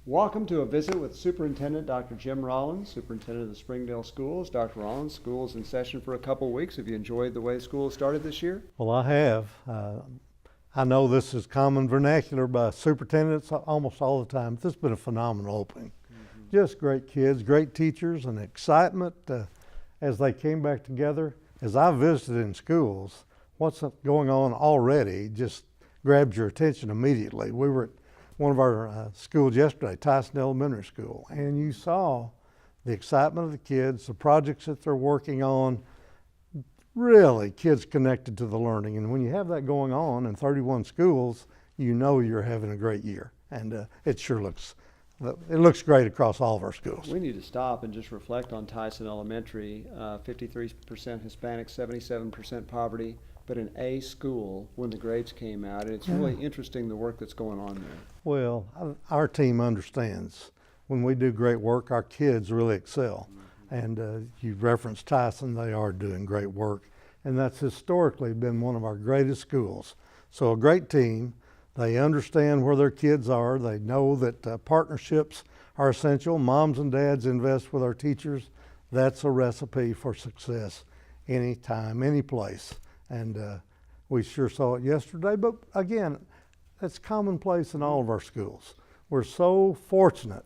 Welcome to a visit with Superintendent Dr. Jim Rollins, Superintendent of the Springdale Schools. Dr. Rollins, school's in session for a couple weeks. Have you enjoyed the way school started this year? Well, I have. I know this is common vernacular by superintendents almost all the time. This has been a phenomenal opening. Just great kids, great teachers, and excitement as they came back together. As I visited in schools, what's going on already just grabs your attention immediately. We were at one of our schools yesterday, Tyson Elementary School, and you saw the excitement of the kids, the projects that they're working on, really kids connected to the learning. And when you have that going on in 31 schools, you know you're having a great year. And it sure looks great across all of our schools. We need to stop and just reflect on Tyson Elementary, 53% Hispanic, 77% poverty, but an A school when the grades came out. And it's really interesting the work that's going on there. Well, our team understands when we do great work, our kids really excel. And you referenced Tyson, they are doing great work. And that's historically been one of our greatest schools. So a great team. They understand where their kids are. They know that partnerships are essential. Moms and dads invest with our teachers. That's a recipe for success anytime, any place. And we sure saw it yesterday. But again, it's commonplace in all of our schools. We're so fortunate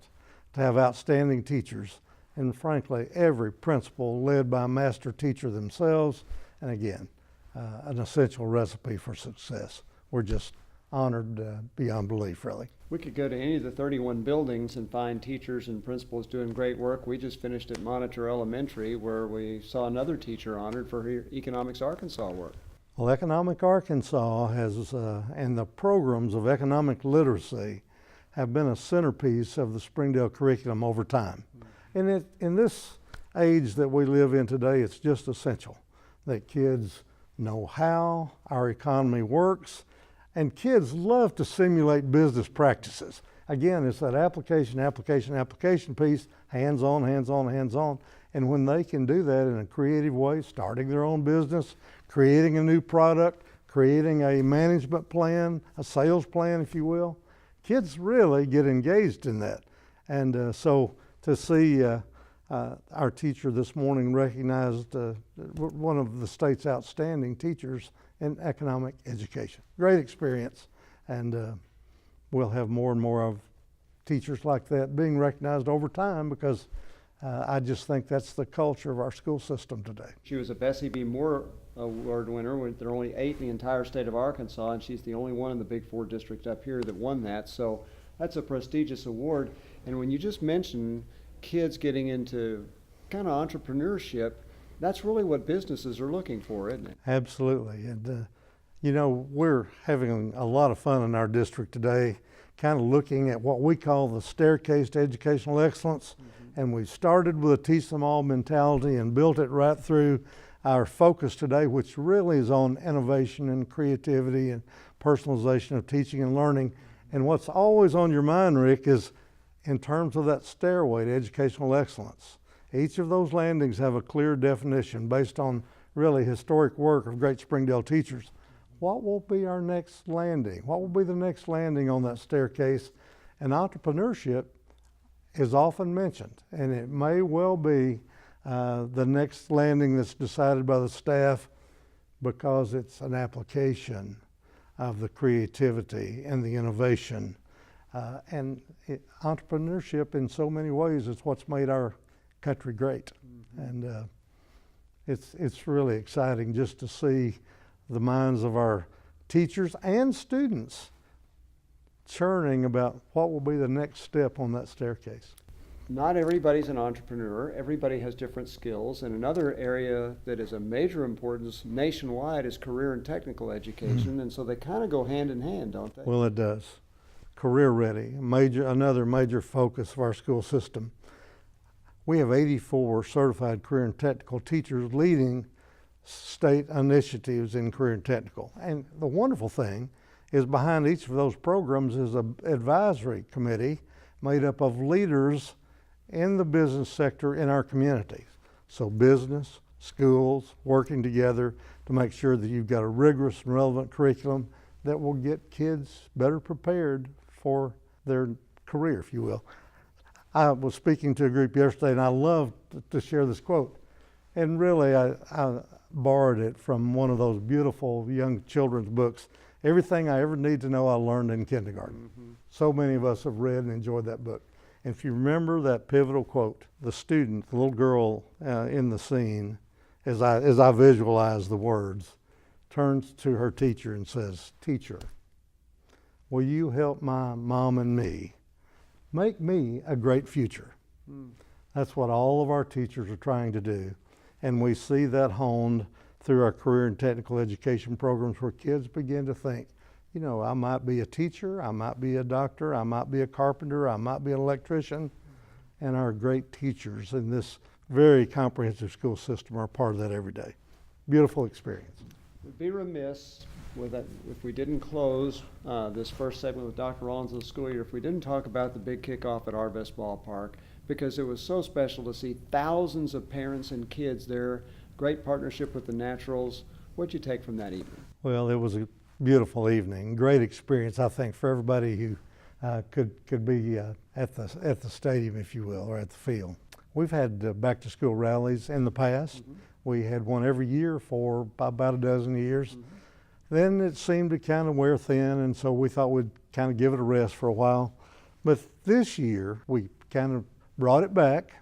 to have outstanding teachers. And frankly, every principal led by a master teacher themselves. And again, an essential recipe for success. We're just honored beyond belief, really. We could go to any of the 31 buildings and find teachers and principals doing great work. We just finished at Monitor Elementary, where we saw another teacher honored for her Economics Arkansas work. Well, Economic Arkansas has, and the programs of economic literacy have been a centerpiece of the Springdale curriculum over time. And in this age that we live in today, it's just essential that kids know how our economy works. And kids love to simulate business practices. Again, it's that application piece, hands-on, hands-on, hands-on. And when they can do that in a creative way, starting their own business, creating a new product, creating a management plan, a sales plan, if you will, kids really get engaged in that. And so to see our teacher this morning recognized one of the state's outstanding teachers in economic education. Great experience, and we'll have more and more of teachers like that being recognized over time because I just think that's the culture of our school system today. She was a Bessie B. Moore Award winner. There are only 8 in the entire state of Arkansas, and she's the only one in the Big Four district up here that won that. So that's a prestigious award. And when you just mentioned kids getting into kind of entrepreneurship, that's really what businesses are looking for, isn't it? Absolutely. And, you know, we're having a lot of fun in our district today, kind of looking at what we call the staircase to educational excellence. And we started with a teach them all mentality and built it right through our focus today, which really is on innovation and creativity and personalization of teaching and learning. And what's always on your mind, Rick, is in terms of that stairway to educational excellence. Each of those landings have a clear definition based on really historic work of great Springdale teachers. What will be our next landing? What will be the next landing on that staircase? And entrepreneurship is often mentioned, and it may well be the next landing that's decided by the staff because it's an application of the creativity and the innovation. Entrepreneurship in so many ways is what's made our country great. And it's really exciting just to see the minds of our teachers and students churning about what will be the next step on that staircase. Not everybody's an entrepreneur. Everybody has different skills. And another area that is a major importance nationwide is career and technical education. And so they kind of go hand in hand, don't they? Well, it does. Career ready, another major focus of our school system. We have 84 certified career and technical teachers leading state initiatives in career and technical. And the wonderful thing is behind each of those programs is an advisory committee made up of leaders in the business sector in our communities. So business, schools, working together to make sure that you've got a rigorous and relevant curriculum that will get kids better prepared for their career, if you will. I was speaking to a group yesterday, and I love to share this quote. And really, I borrowed it from one of those beautiful young children's books. Everything I ever need to know, I learned in kindergarten. Mm-hmm. So many of us have read and enjoyed that book. And if you remember that pivotal quote, the student, the little girl in the scene, as I visualize the words, turns to her teacher and says, "Teacher, will you help my mom and me make me a great future?" That's what all of our teachers are trying to do. And we see that honed through our career and technical education programs, where kids begin to think, you know, I might be a teacher, I might be a doctor, I might be a carpenter, I might be an electrician. And our great teachers in this very comprehensive school system are part of that every day. Beautiful experience. We'd be remiss with that if we didn't close this first segment with Dr. Rollins of the school year, if we didn't talk about the big kickoff at HAR-BER ballpark, because it was so special to see thousands of parents and kids there, great partnership with the Naturals. What'd you take from that evening? Well, it was a beautiful evening, great experience, I think, for everybody who could be at the stadium, if you will, or at the field. We've had back to school rallies in the past. Mm-hmm. We had one every year for about a dozen years. Mm-hmm. Then it seemed to kind of wear thin, and so we thought we'd kind of give it a rest for a while. But this year, we kind of brought it back.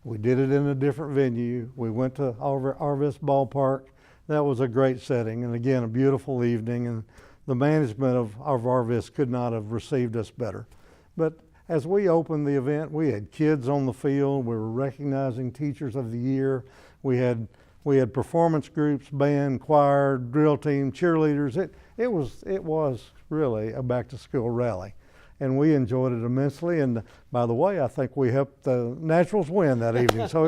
We did it in a different venue. We went to HAR-BER ballpark. That was a great setting, and again, a beautiful evening, and the management of HAR-BER could not have received us better. But as we opened the event, we had kids on the field. We were recognizing Teachers of the Year. We had performance groups, band, choir, drill team, cheerleaders. It was really a back to school rally, and we enjoyed it immensely. And by the way, I think we helped the Naturals win that evening. So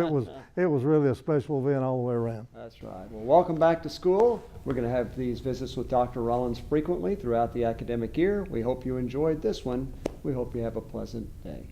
it was really a special event all the way around. That's right. Well, welcome back to school. We're going to have these visits with Dr. Rollins frequently throughout the academic year. We hope you enjoyed this one. We hope you have a pleasant day.